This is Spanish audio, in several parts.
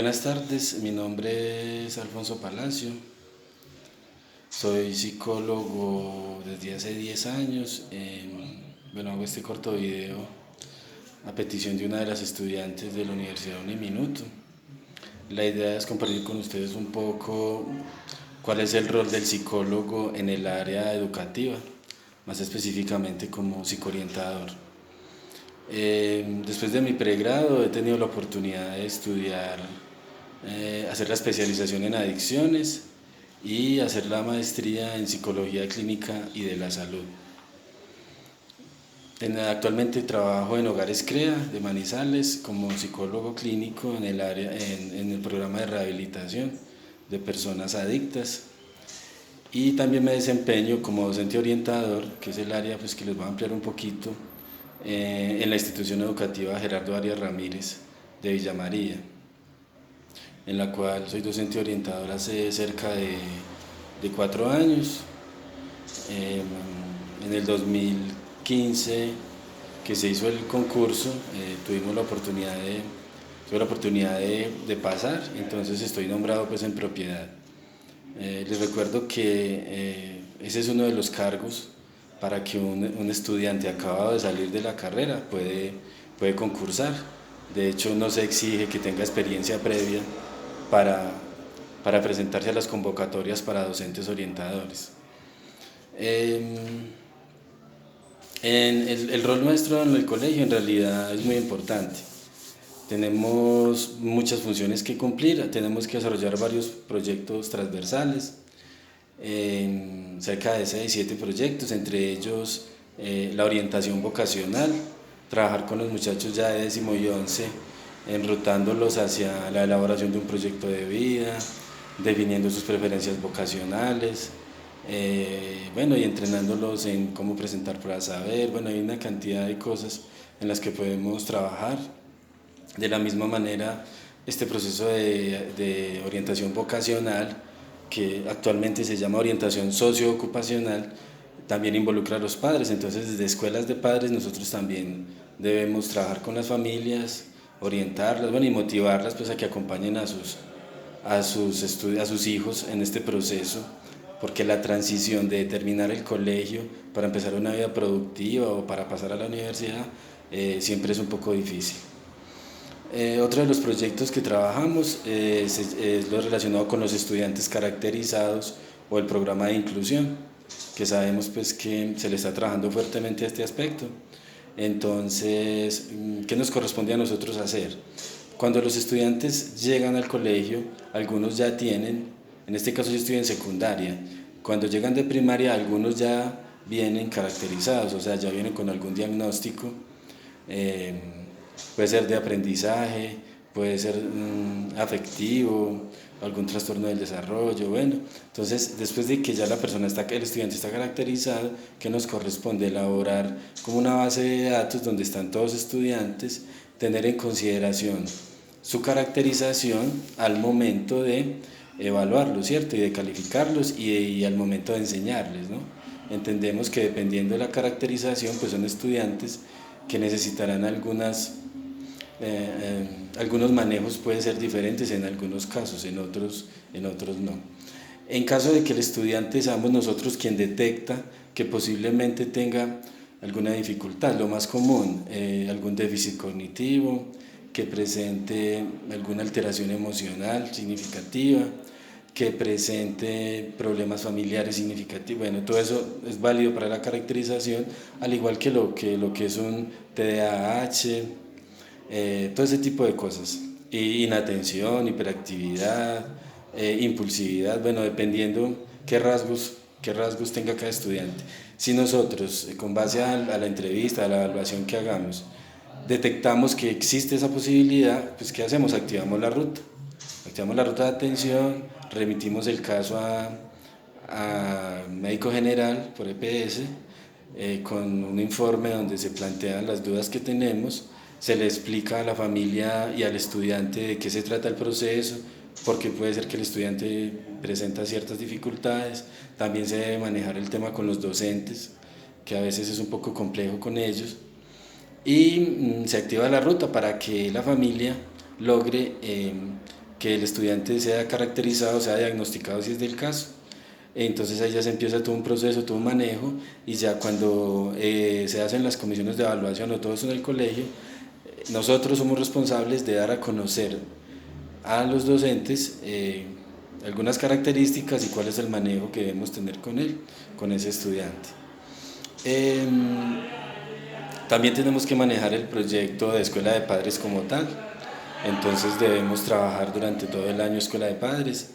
Buenas tardes, mi nombre es Alfonso Palacio, soy psicólogo desde hace 10 años. Hago este corto video a petición de una de las estudiantes de la Universidad Uniminuto. La idea es compartir con ustedes un poco cuál es el rol del psicólogo en el área educativa, más específicamente como psicoorientador. Después de mi pregrado he tenido la oportunidad de estudiar, hacer la especialización en adicciones y hacer la maestría en psicología clínica y de la salud. Actualmente trabajo en Hogares CREA de Manizales como psicólogo clínico en el programa de rehabilitación de personas adictas, y también me desempeño como docente orientador, que es el área que les voy a ampliar un poquito, en la institución educativa Gerardo Arias Ramírez de Villa María, en la cual soy docente orientador hace cerca de 4 años. En el 2015, que se hizo el concurso, tuve la oportunidad de pasar, entonces estoy nombrado en propiedad. Les recuerdo que ese es uno de los cargos para que un estudiante acabado de salir de la carrera puede concursar. De hecho, no se exige que tenga experiencia previa para, para presentarse a las convocatorias para docentes orientadores. El rol nuestro en el colegio en realidad es muy importante. Tenemos muchas funciones que cumplir, tenemos que desarrollar varios proyectos transversales, cerca de 6, 7 proyectos, entre ellos la orientación vocacional, trabajar con los muchachos ya de 10º y 11, enrutándolos hacia la elaboración de un proyecto de vida, definiendo sus preferencias vocacionales, y entrenándolos en cómo presentar pruebas saber. Hay una cantidad de cosas en las que podemos trabajar. De la misma manera, este proceso de orientación vocacional, que actualmente se llama orientación socioocupacional, también involucra a los padres. Entonces, desde escuelas de padres nosotros también debemos trabajar con las familias, orientarlas, y motivarlas a que acompañen a sus hijos en este proceso, porque la transición de terminar el colegio para empezar una vida productiva o para pasar a la universidad siempre es un poco difícil. Otro de los proyectos que trabajamos es lo relacionado con los estudiantes caracterizados o el programa de inclusión, que sabemos que se le está trabajando fuertemente a este aspecto. Entonces, ¿qué nos corresponde a nosotros hacer? Cuando los estudiantes llegan al colegio, algunos ya tienen, en este caso yo estoy en secundaria, cuando llegan de primaria algunos ya vienen caracterizados, o sea, ya vienen con algún diagnóstico. Puede ser de aprendizaje, puede ser afectivo, algún trastorno del desarrollo. Entonces, después de que ya el estudiante está caracterizado, ¿qué nos corresponde? Elaborar como una base de datos donde están todos los estudiantes, tener en consideración su caracterización al momento de evaluarlos, ¿cierto? Y de calificarlos y al momento de enseñarles, ¿no? Entendemos que dependiendo de la caracterización, son estudiantes que necesitarán algunos manejos pueden ser diferentes en algunos casos, en otros no. En caso de que el estudiante seamos nosotros quien detecta que posiblemente tenga alguna dificultad, lo más común, algún déficit cognitivo, que presente alguna alteración emocional significativa, que presente problemas familiares significativos. Todo eso es válido para la caracterización, al igual que lo que es un TDAH, todo ese tipo de cosas. Inatención, hiperactividad, impulsividad, dependiendo qué rasgos tenga cada estudiante. Si nosotros, con base a la entrevista, a la evaluación que hagamos, detectamos que existe esa posibilidad, ¿qué hacemos? Activamos la ruta de atención, remitimos el caso a médico general por EPS, con un informe donde se plantean las dudas que tenemos, se le explica a la familia y al estudiante de qué se trata el proceso, porque puede ser que el estudiante presenta ciertas dificultades. También se debe manejar el tema con los docentes, que a veces es un poco complejo con ellos, y se activa la ruta para que la familia logre que el estudiante sea caracterizado, sea diagnosticado si es del caso. Entonces ahí ya se empieza todo un proceso, todo un manejo, y ya cuando se hacen las comisiones de evaluación o todo eso en el colegio, nosotros somos responsables de dar a conocer a los docentes algunas características y cuál es el manejo que debemos tener con él, con ese estudiante. También tenemos que manejar el proyecto de Escuela de Padres como tal, entonces debemos trabajar durante todo el año Escuela de Padres.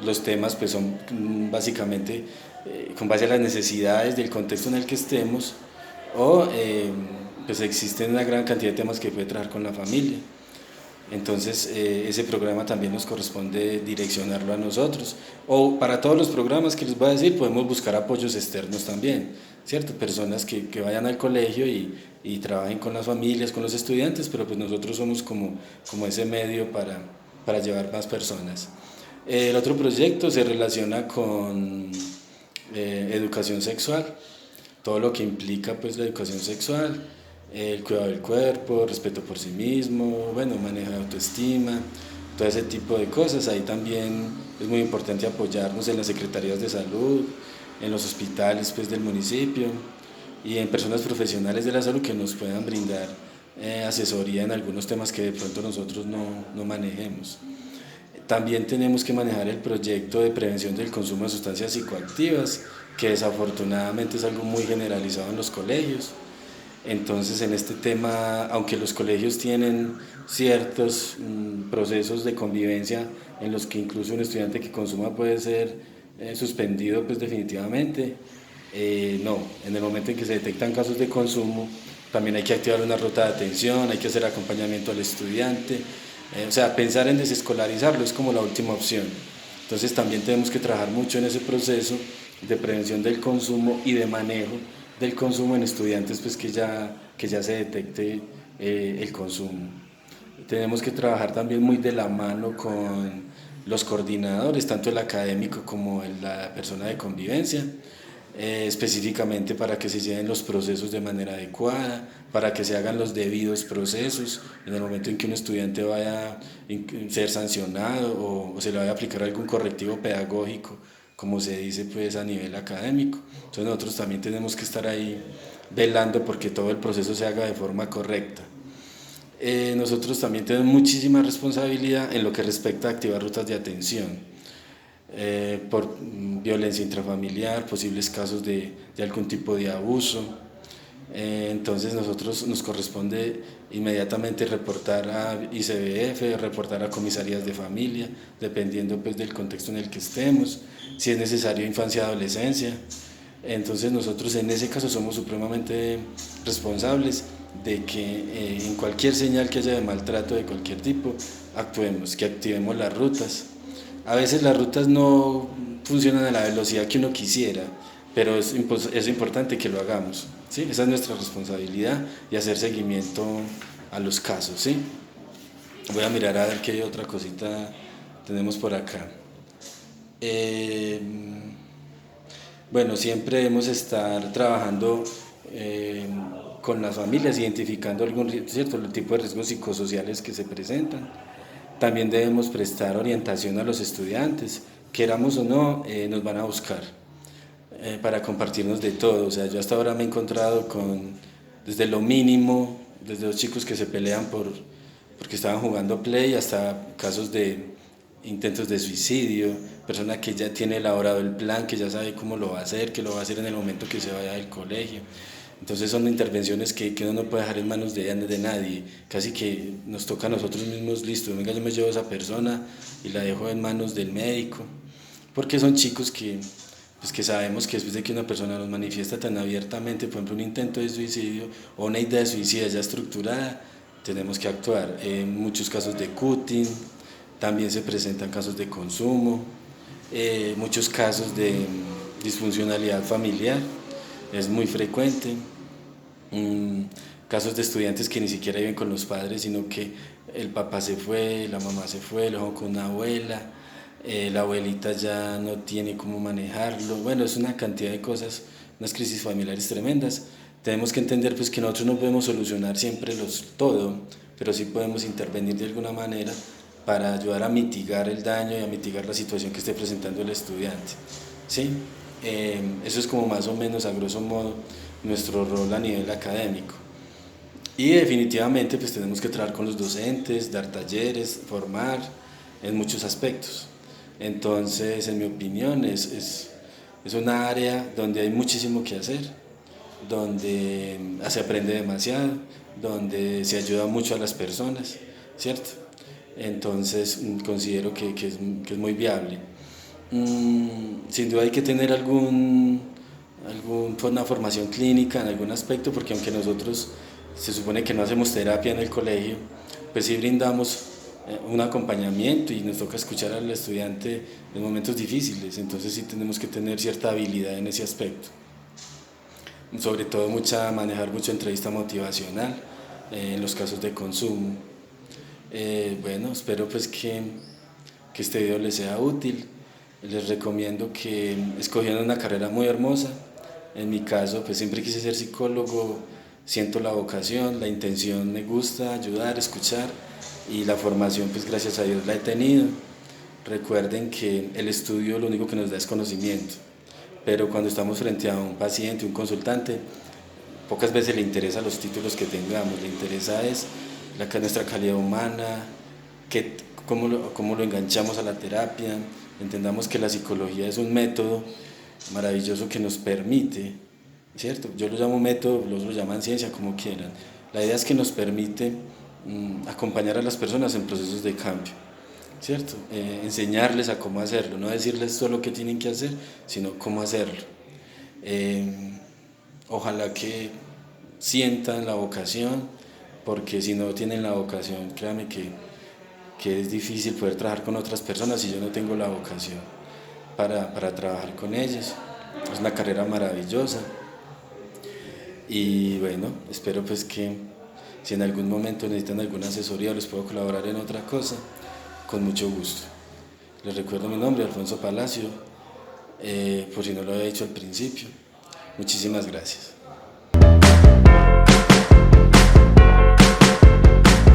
Los temas pues son básicamente con base a las necesidades del contexto en el que estemos, o pues existen una gran cantidad de temas que puede trabajar con la familia. Entonces ese programa también nos corresponde direccionarlo a nosotros. O para todos los programas que les voy a decir podemos buscar apoyos externos también, ¿cierto? Personas que vayan al colegio y trabajen con las familias, con los estudiantes, pero pues nosotros somos como ese medio para llevar más personas. El otro proyecto se relaciona con educación sexual, todo lo que implica pues la educación sexual, el cuidado del cuerpo, respeto por sí mismo, bueno, manejo de autoestima, todo ese tipo de cosas. Ahí también es muy importante apoyarnos en las secretarías de salud, en los hospitales pues del municipio y en personas profesionales de la salud que nos puedan brindar asesoría en algunos temas que de pronto nosotros no manejemos. También tenemos que manejar el proyecto de prevención del consumo de sustancias psicoactivas, que desafortunadamente es algo muy generalizado en los colegios. Entonces, en este tema, aunque los colegios tienen ciertos procesos de convivencia en los que incluso un estudiante que consuma puede ser suspendido pues definitivamente, no, en el momento en que se detectan casos de consumo, también hay que activar una ruta de atención, hay que hacer acompañamiento al estudiante, o sea, pensar en desescolarizarlo es como la última opción. Entonces también tenemos que trabajar mucho en ese proceso de prevención del consumo y de manejo del consumo en estudiantes pues que ya se detecte el consumo. Tenemos que trabajar también muy de la mano con los coordinadores, tanto el académico como la persona de convivencia, específicamente para que se lleven los procesos de manera adecuada, para que se hagan los debidos procesos en el momento en que un estudiante vaya a ser sancionado o se le vaya a aplicar algún correctivo pedagógico, como se dice pues a nivel académico. Entonces nosotros también tenemos que estar ahí velando porque todo el proceso se haga de forma correcta. Nosotros también tenemos muchísima responsabilidad en lo que respecta a activar rutas de atención por violencia intrafamiliar, posibles casos de algún tipo de abuso. Entonces nosotros nos corresponde inmediatamente reportar a ICBF, reportar a comisarías de familia, dependiendo pues del contexto en el que estemos, si es necesario infancia y adolescencia. Entonces nosotros en ese caso somos supremamente responsables de que en cualquier señal que haya de maltrato de cualquier tipo, actuemos, que activemos las rutas. A veces las rutas no funcionan a la velocidad que uno quisiera, pero es importante que lo hagamos, ¿sí? Esa es nuestra responsabilidad y hacer seguimiento a los casos, ¿sí? Voy a mirar a ver qué otra cosita tenemos por acá. Bueno, siempre debemos estar trabajando con las familias, identificando algún cierto tipo de riesgos psicosociales que se presentan. También debemos prestar orientación a los estudiantes, queramos o no, nos van a buscar para compartirnos de todo. O sea, yo hasta ahora me he encontrado desde lo mínimo, desde los chicos que se pelean porque estaban jugando play, hasta casos de intentos de suicidio, persona que ya tiene elaborado el plan, que ya sabe cómo lo va a hacer, que lo va a hacer en el momento que se vaya del colegio. Entonces son intervenciones que uno no puede dejar en manos de nadie, casi que nos toca a nosotros mismos, listo, venga, yo me llevo a esa persona y la dejo en manos del médico, porque son chicos pues que sabemos que después de que una persona nos manifiesta tan abiertamente, por ejemplo un intento de suicidio o una idea de suicidio ya estructurada, tenemos que actuar. En muchos casos de cutting, también se presentan casos de consumo, muchos casos de disfuncionalidad familiar, es muy frecuente. Casos de estudiantes que ni siquiera viven con los padres, sino que el papá se fue, la mamá se fue, lo dejó con una abuela, la abuelita ya no tiene cómo manejarlo. Bueno, es una cantidad de cosas, unas crisis familiares tremendas. Tenemos que entender pues que nosotros no podemos solucionar siempre todo, pero sí podemos intervenir de alguna manera para ayudar a mitigar el daño y a mitigar la situación que esté presentando el estudiante. ¿Sí? Eso es como más o menos a grosso modo nuestro rol a nivel académico. Y definitivamente pues tenemos que trabajar con los docentes, dar talleres, formar en muchos aspectos. Entonces, en mi opinión, es una área donde hay muchísimo que hacer, donde se aprende demasiado, donde se ayuda mucho a las personas, ¿cierto? Entonces, considero que es muy viable. Sin duda hay que tener una formación clínica en algún aspecto, porque aunque nosotros se supone que no hacemos terapia en el colegio, pues sí brindamos un acompañamiento y nos toca escuchar al estudiante en momentos difíciles, entonces sí tenemos que tener cierta habilidad en ese aspecto. Sobre todo manejar mucha entrevista motivacional en los casos de consumo. Bueno, espero pues que este video les sea útil. Les recomiendo que escogieran una carrera muy hermosa. En mi caso, pues siempre quise ser psicólogo, siento la vocación, la intención me gusta, ayudar, escuchar, y la formación, pues gracias a Dios la he tenido. Recuerden que el estudio lo único que nos da es conocimiento, pero cuando estamos frente a un paciente, un consultante, pocas veces le interesa los títulos que tengamos, le interesa es nuestra calidad humana, cómo lo enganchamos a la terapia. Entendamos que la psicología es un método maravilloso que nos permite, ¿cierto? Yo lo llamo método, los lo llaman ciencia, como quieran. La idea es que nos permite acompañar a las personas en procesos de cambio, ¿cierto? Enseñarles a cómo hacerlo, no decirles solo qué tienen que hacer, sino cómo hacerlo. Ojalá que sientan la vocación, porque si no tienen la vocación, créanme que es difícil poder trabajar con otras personas si yo no tengo la vocación para trabajar con ellos. Es una carrera maravillosa y bueno, espero pues que si en algún momento necesitan alguna asesoría o les puedo colaborar en otra cosa, con mucho gusto. Les recuerdo mi nombre, Alfonso Palacio, por si no lo había dicho al principio. Muchísimas gracias.